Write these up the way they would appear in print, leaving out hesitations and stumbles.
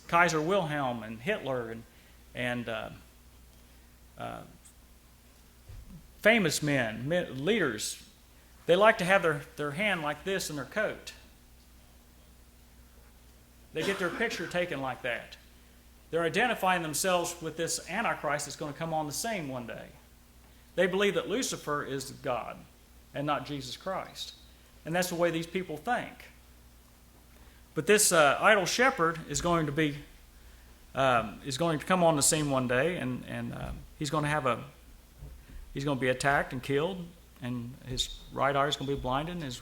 Kaiser Wilhelm and Hitler and famous men, leaders, they like to have their hand like this in their coat. They get their picture taken like that. They're identifying themselves with this Antichrist that's going to come on the scene one day. They believe that Lucifer is God and not Jesus Christ. And that's the way these people think. But this idol shepherd is going to come on the scene one day, and he's going to be attacked and killed, and his right eye is going to be blinded, and his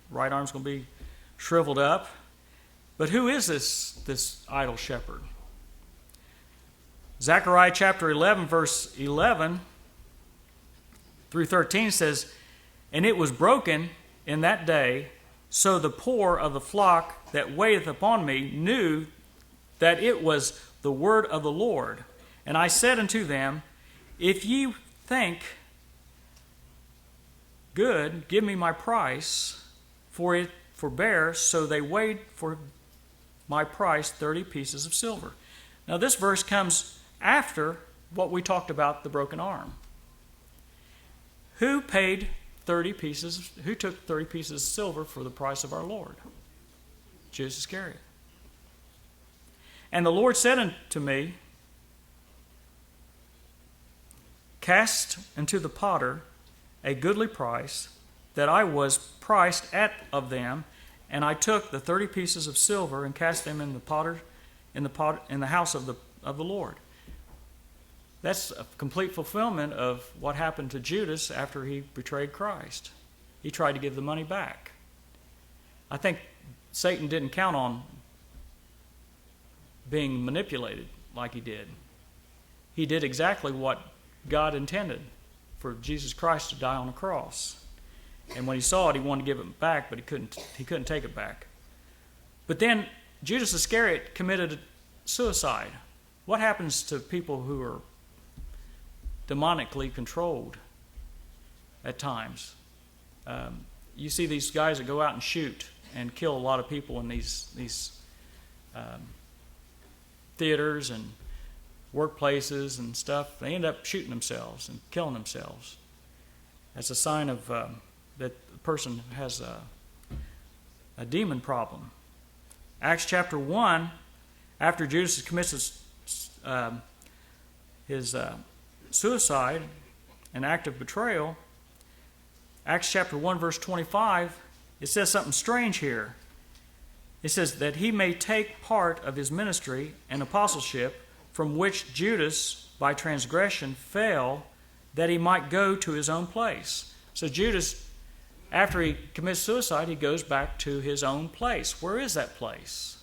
right arm is going to be shriveled up. But who is this idol shepherd? Zechariah chapter 11, verse 11 through 13 says, "And it was broken in that day, so the poor of the flock that waiteth upon me knew that it was the word of the Lord. And I said unto them, If ye think good, give me my price, for it forbear. So they weighed for my price 30 pieces of silver." Now this verse comes after what we talked about, the broken arm. Who took 30 pieces of silver for the price of our Lord? Judas Iscariot. "And the Lord said unto me, Cast unto the potter a goodly price, that I was priced at of them, and I took the 30 pieces of silver and cast them in the house of the Lord." That's a complete fulfillment of what happened to Judas after he betrayed Christ. He tried to give the money back. I think Satan didn't count on being manipulated like he did. He did exactly what God intended, for Jesus Christ to die on the cross. And when he saw it, he wanted to give it back, but he couldn't take it back. But then Judas Iscariot committed suicide. What happens to people who are demonically controlled at times? You see these guys that go out and shoot and kill a lot of people in these theaters and workplaces and stuff. They end up shooting themselves and killing themselves. That's a sign of that the person has a demon problem. Acts chapter 1, after Judas commits his suicide, an act of betrayal, Acts chapter 1, verse 25, it says something strange here. It says that he may take part of his ministry and apostleship, from which Judas by transgression fell, that he might go to his own place. So Judas, after he commits suicide, he goes back to his own place. Where is that place?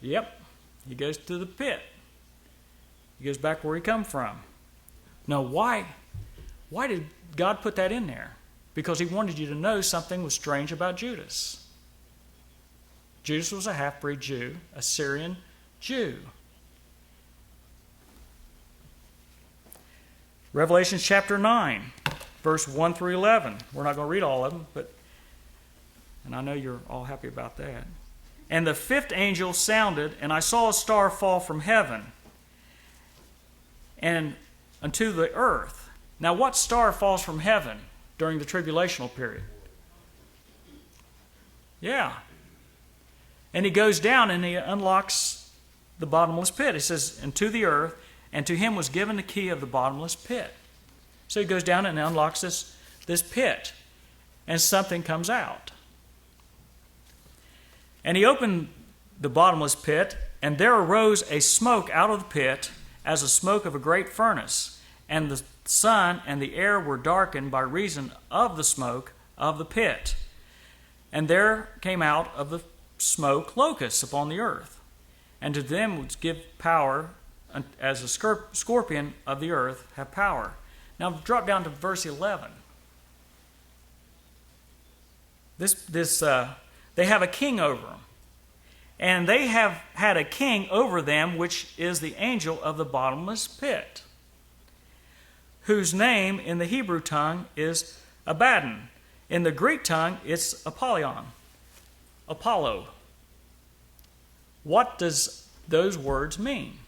Yep, he goes to the pit. He goes back where he come from. Now, why did God put that in there? Because he wanted you to know something was strange about Judas. Judas was a half-breed Jew, a Syrian Jew. Revelation chapter 9, verse 1 through 11. We're not going to read all of them, and I know you're all happy about that. "And the fifth angel sounded, and I saw a star fall from heaven and unto the earth." Now, what star falls from heaven during the tribulational period? Yeah. And he goes down and he unlocks the bottomless pit. He says, "And to the earth, and to him was given the key of the bottomless pit." So he goes down and unlocks this pit, and something comes out. "And he opened the bottomless pit, and there arose a smoke out of the pit, as the smoke of a great furnace. And the sun and the air were darkened by reason of the smoke of the pit. And there came out of the smoke locusts upon the earth. And to them was give power, as a scorpion of the earth have power." Now drop down to verse 11. They have a king over them. "And they have had a king over them, which is the angel of the bottomless pit, whose name in the Hebrew tongue is Abaddon. In the Greek tongue, it's Apollyon, Apollo. What does those words mean?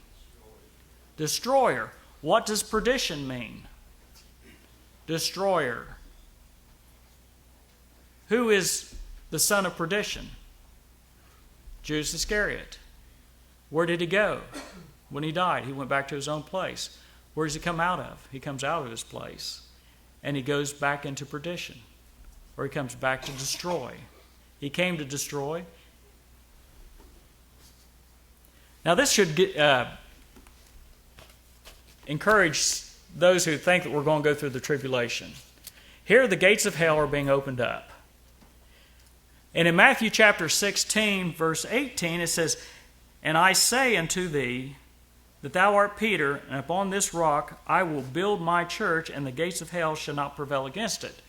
Destroyer. What does perdition mean? Destroyer. Who is the son of perdition? Judas Iscariot. Where did he go when he died? He went back to his own place. Where does he come out of? He comes out of his place. And he goes back into perdition. Or he comes back to destroy. He came to destroy. Now this should encourage those who think that we're going to go through the tribulation. Here the gates of hell are being opened up. And in Matthew chapter 16, verse 18, it says, "And I say unto thee, that thou art Peter, and upon this rock I will build my church, and the gates of hell shall not prevail against it."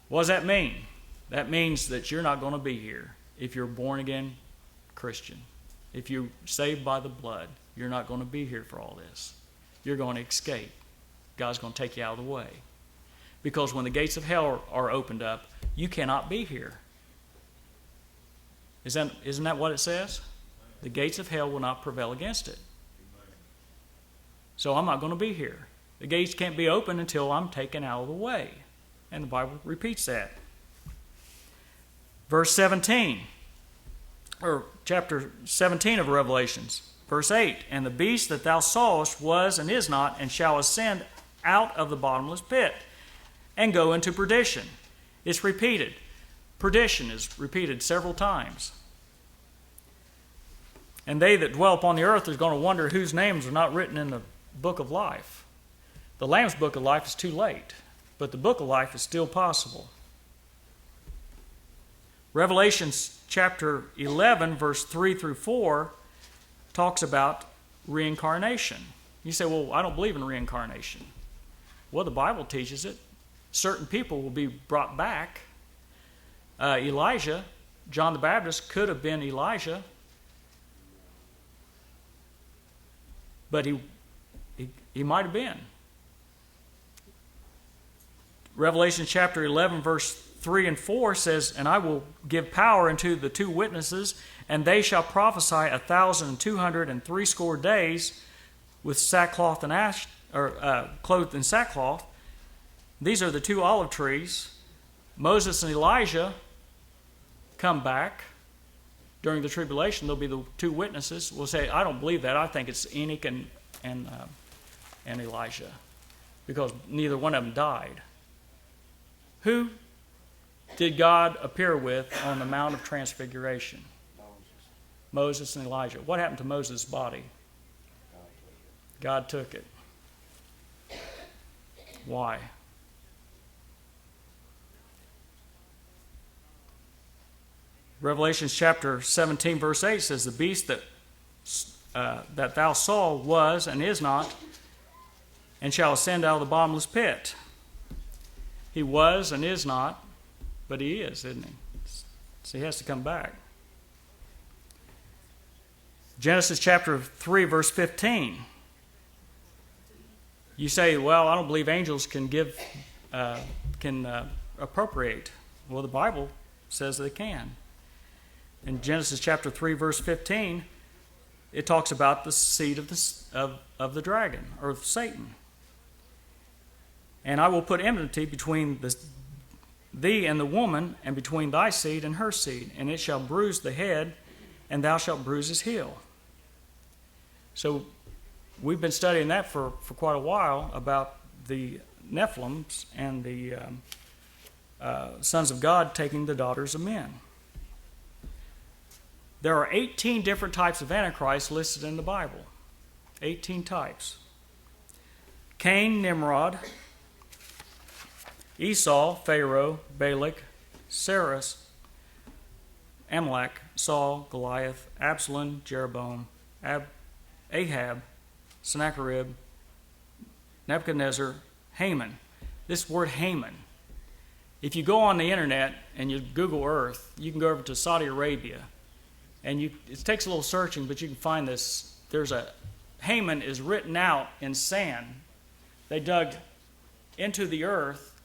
What does that mean? That means that you're not going to be here if you're a born-again Christian. If you're saved by the blood, you're not going to be here for all this. You're going to escape. God's going to take you out of the way. Because when the gates of hell are opened up, you cannot be here. Isn't that what it says? The gates of hell will not prevail against it. So I'm not going to be here. The gates can't be open until I'm taken out of the way. And the Bible repeats that. Verse 17, or chapter 17 of Revelations, verse 8, "And the beast that thou sawest was and is not, and shall ascend out of the bottomless pit, and go into perdition." It's repeated. Perdition is repeated several times. "And they that dwell upon the earth is going to wonder whose names are not written in the book of life." The Lamb's book of life is too late, but the book of life is still possible. Revelation chapter 11, verse 3 through 4, talks about reincarnation. You say, well, I don't believe in reincarnation. Well, the Bible teaches it. Certain people will be brought back. Elijah, John the Baptist, could have been Elijah, but he might have been. Revelation chapter 11, verse 3 and 4 says, "And I will give power unto the 2 witnesses, and they shall prophesy 1,260 days with sackcloth and ash, or clothed in sackcloth." These are the 2 olive trees. Moses and Elijah come back during the tribulation. There'll be the 2 witnesses. We'll say, I don't believe that. I think it's Enoch and Elijah, because neither one of them died. Who did God appear with on the Mount of Transfiguration? Moses and Elijah. What happened to Moses' body? God took it. Why? Revelation chapter 17, verse 8 says, "The beast that thou saw was and is not, and shall ascend out of the bottomless pit." He was and is not, but he is, isn't he? So he has to come back. Genesis chapter 3, verse 15. You say, well, I don't believe angels can appropriate. Well, the Bible says they can. In Genesis chapter 3, verse 15, it talks about the seed of the dragon, or of Satan. "And I will put enmity between thee and the woman, and between thy seed and her seed, and it shall bruise the head, and thou shalt bruise his heel." So we've been studying that for quite a while, about the Nephilims and the sons of God taking the daughters of men. There are 18 different types of Antichrist listed in the Bible. 18 types. Cain, Nimrod; Esau, Pharaoh; Balak, Saras; Amalek, Saul, Goliath; Absalom, Jeroboam; Ahab, Sennacherib; Nebuchadnezzar; Haman. This word Haman, if you go on the internet and you Google Earth, you can go over to Saudi Arabia, and it takes a little searching, but you can find this. Haman is written out in sand. they dug into the earth,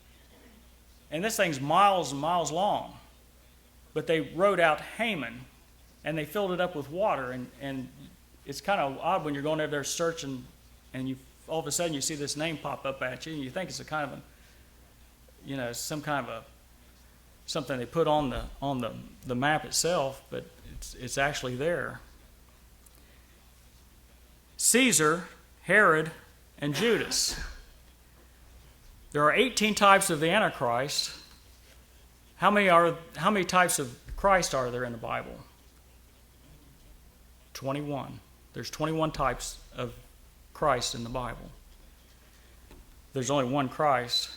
and this thing's miles and miles long, but they wrote out Haman, and they filled it up with water, and it's kind of odd when you're going over there searching, and you all of a sudden you see this name pop up at you, and you think it's a kind of a, some kind of a something they put on the map itself, but it's actually there. Caesar, Herod, and Judas. There are 18 types of the Antichrist. How many types of Christ are there in the Bible? 21. There's 21 types of Christ in the Bible. There's only one Christ.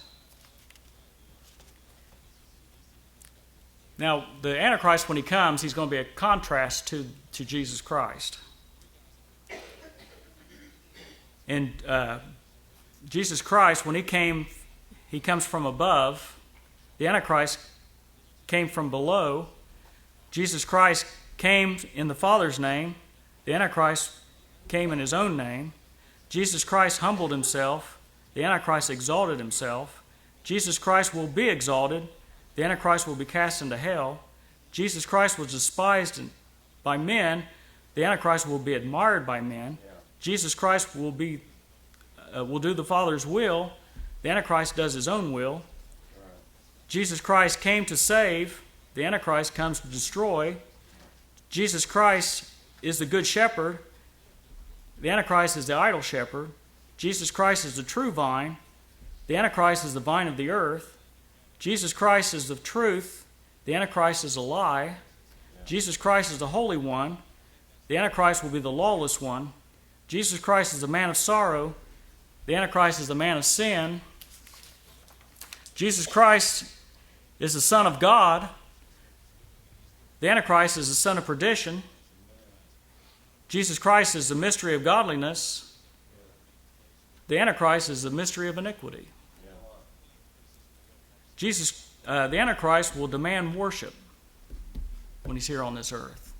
Now, the Antichrist, when he comes, he's going to be a contrast to Jesus Christ. And Jesus Christ, when he comes from above. The Antichrist came from below. Jesus Christ came in the Father's name. The Antichrist came in his own name. Jesus Christ humbled himself. The Antichrist exalted himself. Jesus Christ will be exalted. The Antichrist will be cast into hell. Jesus Christ was despised by men. The Antichrist will be admired by men. Jesus Christ will do the Father's will. The Antichrist does his own will. Jesus Christ came to save. The Antichrist comes to destroy. Jesus Christ is the good shepherd. The Antichrist is the idol shepherd. Jesus Christ is the true vine. The Antichrist is the vine of the earth. Jesus Christ is the truth. The Antichrist is a lie. Jesus Christ is the Holy One. The Antichrist will be the lawless one. Jesus Christ is the man of sorrow. The Antichrist is the man of sin. Jesus Christ is the Son of God. The Antichrist is the son of perdition. Jesus Christ is the mystery of godliness. The Antichrist is the mystery of iniquity. The Antichrist will demand worship when he's here on this earth.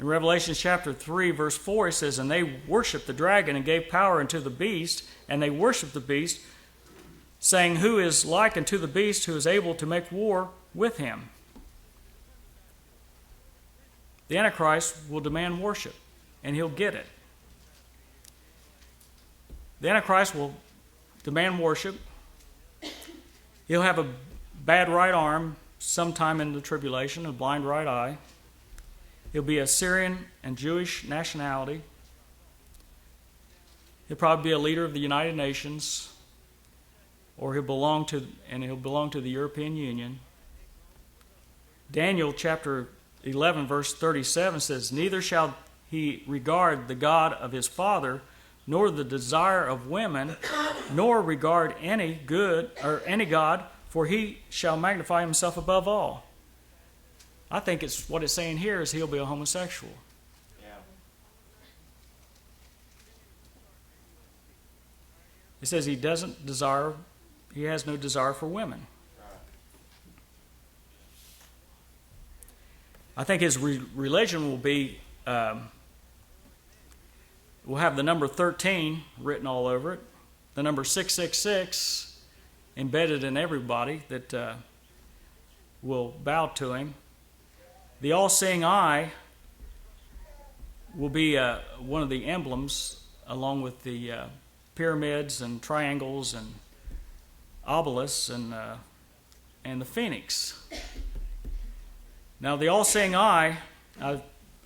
In Revelation chapter 3, verse 4, it says, "And they worshiped the dragon and gave power unto the beast, and they worshiped the beast, saying, Who is like unto the beast, who is able to make war with him?" The Antichrist will demand worship, and he'll get it. The Antichrist will demand worship. He'll have a bad right arm sometime in the tribulation, a blind right eye. He'll be Assyrian and Jewish nationality. He'll probably be a leader of the United Nations, or he'll belong to the European Union. Daniel chapter 11, verse 37 says, "Neither shall he regard the God of his father, nor the desire of women, nor regard any good or any God, for he shall magnify himself above all." I think what it's saying here is he'll be a homosexual. Yeah. It says he has no desire for women. I think his religion will be, will have the number 13 written all over it, the number 666 embedded in everybody that will bow to him. The all-seeing eye will be one of the emblems, along with the pyramids and triangles and obelisks and the phoenix. Now, the all-seeing eye, I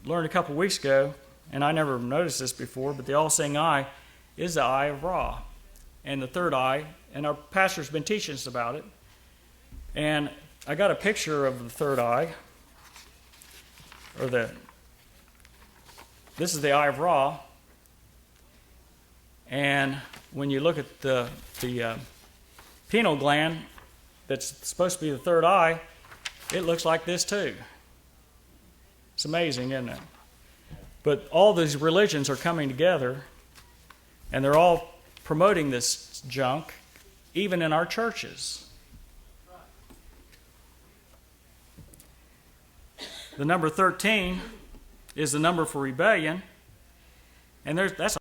learned a couple weeks ago, and I never noticed this before, but the all-seeing eye is the eye of Ra, and the third eye, and our pastor's been teaching us about it. And I got a picture of the third eye, this is the eye of Ra, and when you look at the pineal gland that's supposed to be the third eye, it looks like this too. It's amazing, isn't it? But all these religions are coming together, and they're all promoting this junk, even in our churches. The number 13 is the number for rebellion, and that's